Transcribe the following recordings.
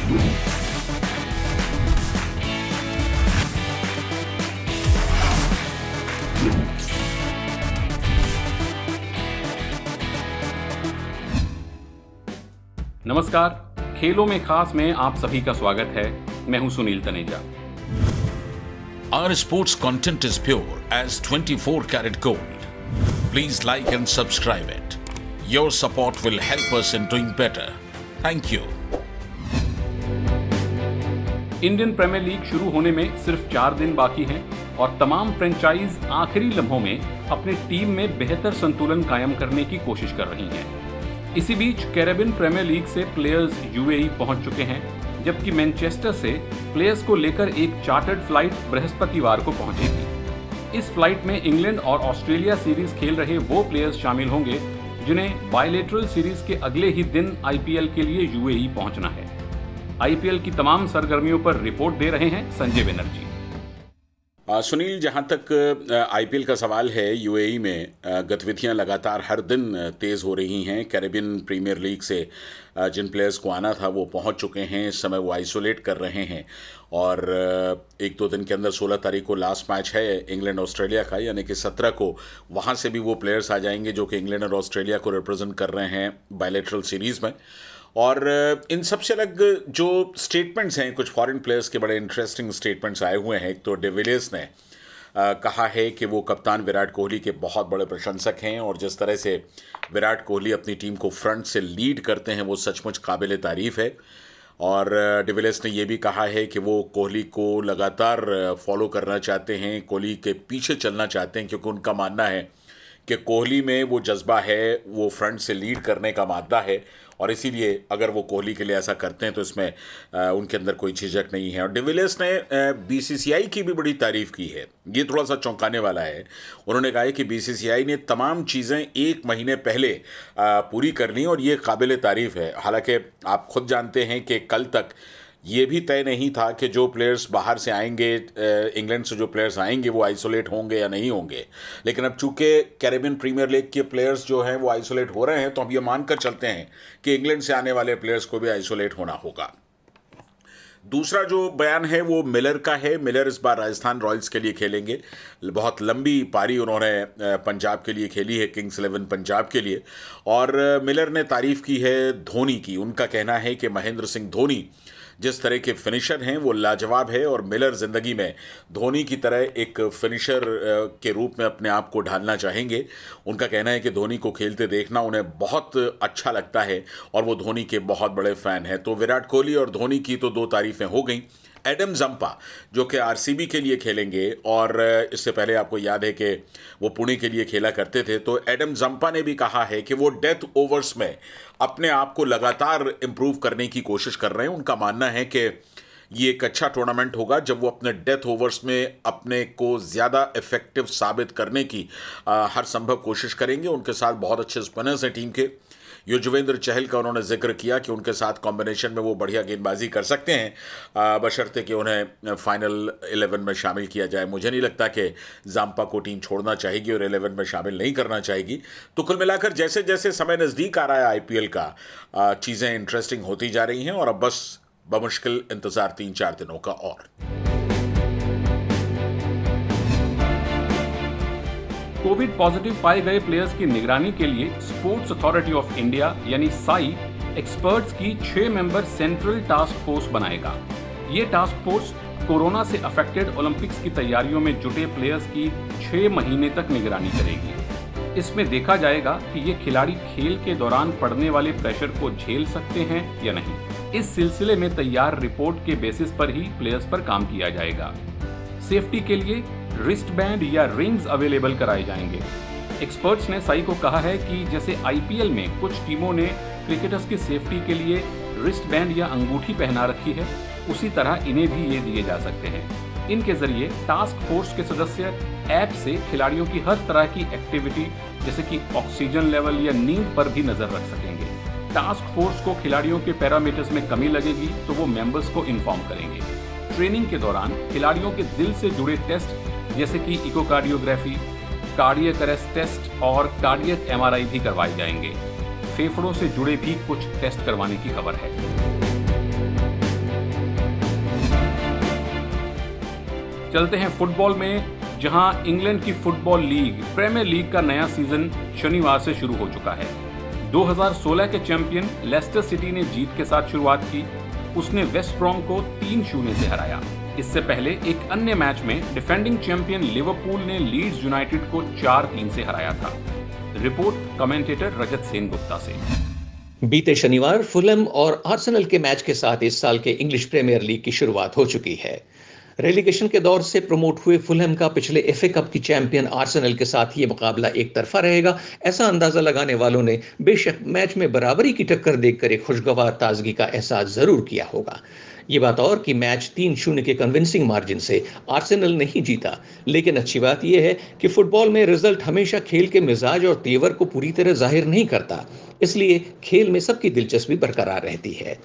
नमस्कार, खेलों में खास में आप सभी का स्वागत है। मैं हूं Sunil Taneja. Our sports content is pure as 24 karat gold. Please like and subscribe it. Your support will help us in doing better. Thank you. Indian premier league शुरू होने में सिर्फ 4 दिन बाकी हैं और तमाम फ्रेंचाइज आखिरी लम्हों में अपनी टीम में बेहतर संतुलन कायम करने की कोशिश कर रही हैं। इसी बीच कैरेबियन प्रीमियर लीग से प्लेयर्स यूएई पहुंच चुके हैं, जबकि मैनचेस्टर से प्लेयर्स को लेकर एक चार्टर्ड फ्लाइट बृहस्पतिवार को पहुंचेगी। इस फ्लाइट में इंग्लैंड और ऑस्ट्रेलिया सीरीज खेल रहे वो प्लेयर्स शामिल होंगे जिन्हें बायलैटरल सीरीज के अगले ही दिन आईपीएल के लिए यूएई पहुंचना है। आईपीएल की तमाम सरगर्मियों पर रिपोर्ट दे रहे हैं संजय बनर्जी। सुनील, जहां तक आईपीएल का सवाल है, यूएई में गतिविधियां लगातार हर दिन तेज़ हो रही हैं। कैरेबियन प्रीमियर लीग से जिन प्लेयर्स को आना था वो पहुंच चुके हैं। इस समय वो आइसोलेट कर रहे हैं और 1-2 दिन के अंदर 16 तारीख को लास्ट मैच है इंग्लैंड ऑस्ट्रेलिया का, यानी कि 17 को वहां से भी वो प्लेयर्स आ जाएंगे जो कि इंग्लैंड और ऑस्ट्रेलिया को रिप्रेजेंट कर रहे हैं बायलैटरल सीरीज़ में। और इन सबसे अलग जो स्टेटमेंट्स हैं, कुछ फॉरेन प्लेयर्स के बड़े इंटरेस्टिंग स्टेटमेंट्स आए हुए हैं। एक तो डिविलियर्स ने कहा है कि वो कप्तान विराट कोहली के बहुत बड़े प्रशंसक हैं और जिस तरह से विराट कोहली अपनी टीम को फ्रंट से लीड करते हैं वो सचमुच काबिल तारीफ़ है। और डिविलियर्स ने ये भी कहा है कि वो कोहली को लगातार फॉलो करना चाहते हैं, कोहली के पीछे चलना चाहते हैं, क्योंकि उनका मानना है कि कोहली में वो जज्बा है, वो फ्रंट से लीड करने का मादा है और इसीलिए अगर वो कोहली के लिए ऐसा करते हैं तो इसमें उनके अंदर कोई झिझक नहीं है। और डिविलियर्स ने बीसीसीआई की भी बड़ी तारीफ़ की है। ये थोड़ा सा चौंकाने वाला है। उन्होंने कहा है कि बीसीसीआई ने तमाम चीज़ें 1 महीने पहले पूरी कर ली और ये काबिल तारीफ़ है। हालांकि आप खुद जानते हैं कि कल तक ये भी तय नहीं था कि जो प्लेयर्स बाहर से आएंगे, इंग्लैंड से जो प्लेयर्स आएंगे वो आइसोलेट होंगे या नहीं होंगे। लेकिन अब चूंकि कैरेबियन प्रीमियर लीग के प्लेयर्स जो हैं वो आइसोलेट हो रहे हैं, तो हम ये मानकर चलते हैं कि इंग्लैंड से आने वाले प्लेयर्स को भी आइसोलेट होना होगा। दूसरा जो बयान है वो मिलर का है। मिलर इस बार राजस्थान रॉयल्स के लिए खेलेंगे। बहुत लंबी पारी उन्होंने पंजाब के लिए खेली है, किंग्स 11 पंजाब के लिए। और मिलर ने तारीफ़ की है धोनी की। उनका कहना है कि महेंद्र सिंह धोनी जिस तरह के फिनिशर हैं वो लाजवाब है और मिलर ज़िंदगी में धोनी की तरह एक फिनिशर के रूप में अपने आप को ढालना चाहेंगे। उनका कहना है कि धोनी को खेलते देखना उन्हें बहुत अच्छा लगता है और वो धोनी के बहुत बड़े फ़ैन हैं। तो विराट कोहली और धोनी की तो 2 तारीफ़ें हो गई। एडम जंपा जो कि आरसीबी के लिए खेलेंगे और इससे पहले आपको याद है कि वो पुणे के लिए खेला करते थे, तो एडम जंपा ने भी कहा है कि वो डेथ ओवर्स में अपने आप को लगातार इम्प्रूव करने की कोशिश कर रहे हैं। उनका मानना है कि ये एक अच्छा टूर्नामेंट होगा जब वो अपने डेथ ओवर्स में अपने को ज़्यादा इफेक्टिव साबित करने की हर संभव कोशिश करेंगे। उनके साथ बहुत अच्छे स्पिनर्स हैं टीम के। युजवेंद्र चहल का उन्होंने जिक्र किया कि उनके साथ कॉम्बिनेशन में वो बढ़िया गेंदबाजी कर सकते हैं, बशर्ते कि उन्हें फाइनल 11 में शामिल किया जाए। मुझे नहीं लगता कि जाम्पा को टीम छोड़ना चाहेगी और 11 में शामिल नहीं करना चाहेगी। तो कुल मिलाकर जैसे जैसे समय नज़दीक आ रहा है आईपीएल का, चीज़ें इंटरेस्टिंग होती जा रही हैं और अब बस बमुश्किल इंतज़ार 3-4 दिनों का और। कोविड पॉजिटिव पाए गए प्लेयर्स की निगरानी के लिए स्पोर्ट्स अथॉरिटी ऑफ इंडिया यानी साई एक्सपर्ट्स की 6 मेंबर सेंट्रल टास्क फोर्स बनाएगा। ये टास्क फोर्स कोरोना से अफेक्टेड ओलंपिक्स की तैयारियों में जुटे प्लेयर्स की 6 महीने तक निगरानी करेगी। इसमें देखा जाएगा कि ये खिलाड़ी खेल के दौरान पड़ने वाले प्रेशर को झेल सकते हैं या नहीं। इस सिलसिले में तैयार रिपोर्ट के बेसिस पर ही प्लेयर्स पर काम किया जाएगा। सेफ्टी के लिए रिस्ट बैंड या रिंग्स अवेलेबल कराए जाएंगे। एक्सपर्ट्स ने साई को कहा है कि जैसे आईपीएल में कुछ टीमों ने क्रिकेटर्स की सेफ्टी के लिए रिस्ट बैंड या अंगूठी पहना रखी है, उसी तरह इन्हें भी ये दिए जा सकते हैं। इनके जरिए टास्क फोर्स के सदस्य ऐप से खिलाड़ियों की हर तरह की एक्टिविटी जैसे कि ऑक्सीजन लेवल या नींद पर भी नजर रख सकेंगे। टास्क फोर्स को खिलाड़ियों के पैरामीटर्स में कमी लगेगी तो वो मेंबर्स को इन्फॉर्म करेंगे। ट्रेनिंग के दौरान खिलाड़ियों के दिल से जुड़े टेस्ट जैसे कि इकोकार्डियोग्राफी, कार्डियक अरेस्ट टेस्ट और कार्डियक एमआरआई भी करवाए जाएंगे। फेफड़ों से जुड़े भी कुछ टेस्ट करवाने की खबर है। चलते हैं फुटबॉल में, जहां इंग्लैंड की फुटबॉल लीग प्रीमियर लीग का नया सीजन शनिवार से शुरू हो चुका है। 2016 के चैंपियन लेस्टर सिटी ने जीत के साथ शुरुआत की। उसने वेस्ट ब्रॉम को 3-0 से हराया। इससे पहले एक अन्य मैच में डिफेंडिंग चैंपियन लिवरपूल ने लीड्स यूनाइटेड को 4-3 से हराया था। रिपोर्ट कमेंटेटर रजत सेनगुप्ता से। बीते शनिवार फुलहम और आर्सेनल के मैच के साथ इस साल के इंग्लिश प्रीमियर लीग की शुरुआत हो चुकी है। रेलीगेशन के दौर से प्रमोट हुए फुलहम का पिछले एफए कप की चैंपियन आर्सेनल के साथ ये मुकाबला एक तरफा रहेगा, ऐसा अंदाजा लगाने वालों ने बेशक मैच में बराबरी की टक्कर देखकर एक खुशगवार ताजगी का एहसास जरूर किया होगा। ये बात और कि मैच 3-0 के कन्विंसिंग मार्जिन से आर्सेनल नहीं जीता, लेकिन अच्छी बात यह है कि फुटबॉल में रिजल्ट हमेशा खेल के मिजाज और तेवर को पूरी तरह जाहिर नहीं करता, इसलिए खेल में सबकी दिलचस्पी बरकरार रहती है।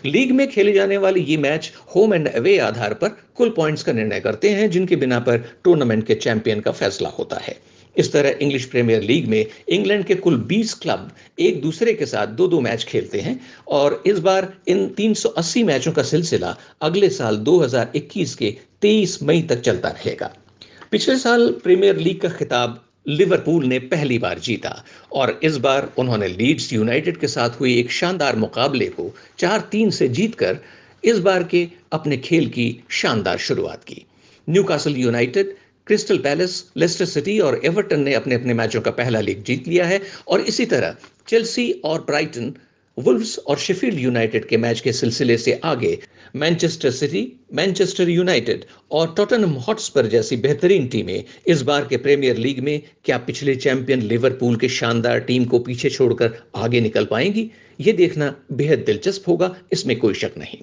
लीग में खेले जाने वाले ये मैच होम एंड अवे आधार पर कुल पॉइंट्स का निर्णय करते हैं, जिनके बिना पर टूर्नामेंट के चैंपियन का फैसला होता है। इस तरह इंग्लिश प्रीमियर लीग में इंग्लैंड के कुल 20 क्लब एक दूसरे के साथ 2-2 मैच खेलते हैं और इस बार इन 380 मैचों का सिलसिला अगले साल 2021 के 23 मई तक चलता रहेगा। पिछले साल प्रीमियर लीग का खिताब लिवरपूल ने पहली बार जीता और इस बार उन्होंने लीड्स यूनाइटेड के साथ हुए एक शानदार मुकाबले को 4-3 से जीतकर इस बार के अपने खेल की शानदार शुरुआत की। Newcastle United, crystal palace, Leicester City और एवर्टन ने अपने अपने मैचों का पहला लीग जीत लिया है और इसी तरह चेल्सी और ब्राइटन, वुल्व्स और शेफील्ड यूनाइटेड के मैच के सिलसिले से आगे मैनचेस्टर सिटी, मैनचेस्टर यूनाइटेड और टॉटनहम हॉटस्पर जैसी बेहतरीन टीमें इस बार के प्रीमियर लीग में क्या पिछले चैंपियन लिवरपूल के शानदार टीम को पीछे छोड़कर आगे निकल पाएंगी, ये देखना बेहद दिलचस्प होगा, इसमें कोई शक नहीं।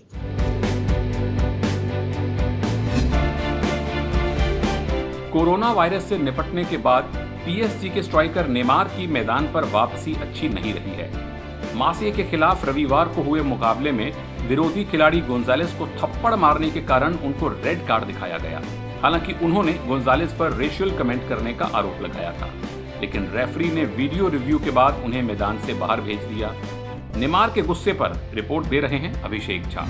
कोरोना वायरस से निपटने के बाद पीएसजी के स्ट्राइकर नेमार की मैदान पर वापसी अच्छी नहीं रही है। मार्सिया के खिलाफ रविवार को हुए मुकाबले में विरोधी खिलाड़ी गोंजालेस को थप्पड़ मारने के कारण उनको रेड कार्ड दिखाया गया। हालांकि उन्होंने गोंजालेस पर रेशियल कमेंट करने का आरोप लगाया था, लेकिन रेफरी ने वीडियो रिव्यू के बाद उन्हें मैदान से बाहर भेज दिया। नेमार के गुस्से पर रिपोर्ट दे रहे हैं अभिषेक झा।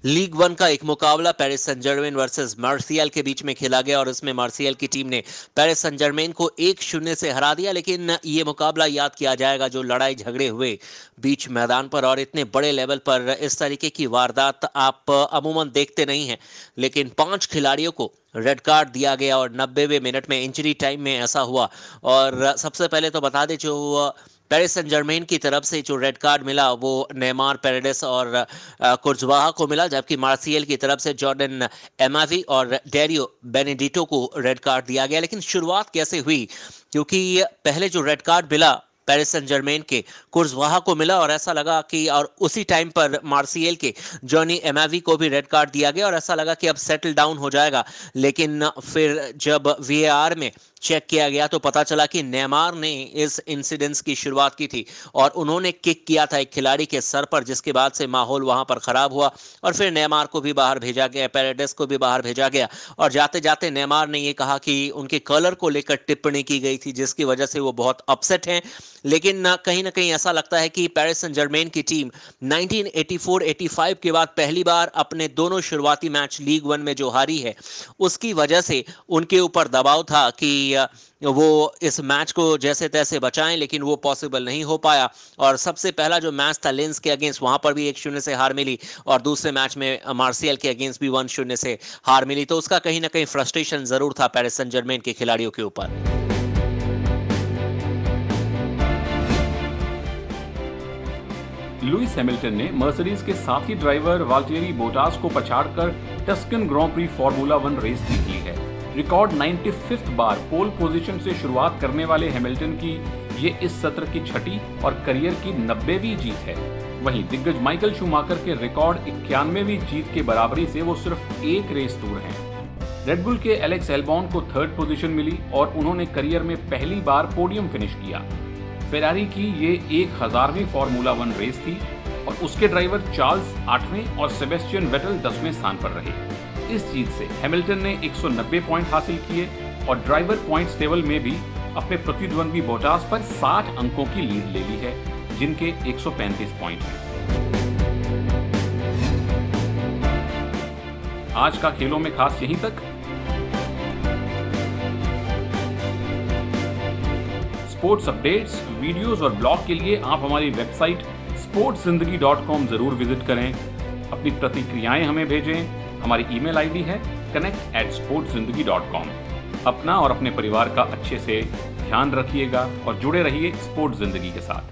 लीग 1 का एक मुकाबला पेरिस सेंट जर्मेन वर्सेस मार्सियल के बीच में खेला गया और इसमें मार्सियल की टीम ने पेरिस सेंट जर्मेन को 1-0 से हरा दिया। लेकिन ये मुकाबला याद किया जाएगा जो लड़ाई झगड़े हुए बीच मैदान पर, और इतने बड़े लेवल पर इस तरीके की वारदात आप अमूमन देखते नहीं हैं। लेकिन 5 खिलाड़ियों को रेड कार्ड दिया गया और 90वें मिनट में इंजरी टाइम में ऐसा हुआ। और सबसे पहले तो बता दें, जो पेरिस सेंट जर्मेन की तरफ से जो रेड कार्ड मिला वो नेमार, पेरेडेस और कुर्जवाहा को मिला, जबकि मार्सियल की तरफ से जॉर्डन एमावी और डेरियो बेनेडिटो को रेड कार्ड दिया गया। लेकिन शुरुआत कैसे हुई, क्योंकि पहले जो रेड कार्ड मिला पेरिस सेंट जर्मेन के कुर्जवाहा को मिला और ऐसा लगा कि, और उसी टाइम पर मार्सियल के जॉनी एमावी को भी रेड कार्ड दिया गया और ऐसा लगा कि अब सेटल डाउन हो जाएगा। लेकिन फिर जब वीएआर में चेक किया गया तो पता चला कि नेमार ने इस इंसिडेंस की शुरुआत की थी और उन्होंने किक किया था एक खिलाड़ी के सर पर, जिसके बाद से माहौल वहां पर खराब हुआ और फिर नेमार को भी बाहर भेजा गया, पेरेडेस को भी बाहर भेजा गया। और जाते जाते नेमार ने ये कहा कि उनके कलर को लेकर टिप्पणी की गई थी, जिसकी वजह से वो बहुत अपसेट हैं। लेकिन कहीं ना कहीं ऐसा लगता है कि पेरिस सेंट जर्मेन की टीम 1984-85 के बाद पहली बार अपने दोनों शुरुआती मैच लीग 1 में जो हारी है, उसकी वजह से उनके ऊपर दबाव था कि वो इस मैच को जैसे तैसे बचाएं, लेकिन वो पॉसिबल नहीं हो पाया। और सबसे पहला जो मैच था लेंस के अगेंस्ट, वहां पर भी 1-0 से हार मिली और दूसरे मैच में मार्सियल के अगेंस्ट भी 1-0 से हार मिली। तो उसका कहीं ना कहीं फ्रस्ट्रेशन जरूर था पेरिस सेंट जर्मेन के खिलाड़ियों के ऊपर। लुइस हैमिल्टन ने मर्सिडीज के साथी ड्राइवर वाल्टेरी बोटास को पछाड़कर टस्कन ग्रां प्री फार्मूला 1 रेस जीत ली है। रिकॉर्ड 95th बार पोल पोजीशन से शुरुआत करने वाले हैमिल्टन की ये इस सत्र की छठी और करियर की 90वीं जीत है। वहीं दिग्गज माइकल शूमाकर के रिकॉर्ड 91वीं जीत के बराबरी से वो सिर्फ एक रेस दूर हैं। रेडबुल के एलेक्स एल्बॉन को 3rd पोजीशन मिली और उन्होंने करियर में पहली बार पोडियम फिनिश किया। फेरारी की ये 1000वीं फार्मूला 1 रेस थी और उसके ड्राइवर चार्ल्स 8वें और सेबेस्टियन वेटल 10वें स्थान पर रहे। इस जीत से हैमिल्टन ने 190 पॉइंट हासिल किए और ड्राइवर पॉइंट्स टेबल में भी अपने प्रतिद्वंद्वी बोटास पर 60 अंकों की लीड ले ली है, जिनके 135 पॉइंट हैं। आज का खेलों में खास यहीं तक। स्पोर्ट्स अपडेट्स, वीडियोस और ब्लॉग के लिए आप हमारी वेबसाइट sportszindagi.com जरूर विजिट करें। अपनी प्रतिक्रियाएं हमें भेजें। हमारी ईमेल आईडी है connect@sportszindagi.com। अपना और अपने परिवार का अच्छे से ध्यान रखिएगा और जुड़े रहिए स्पोर्ट्स जिंदगी के साथ।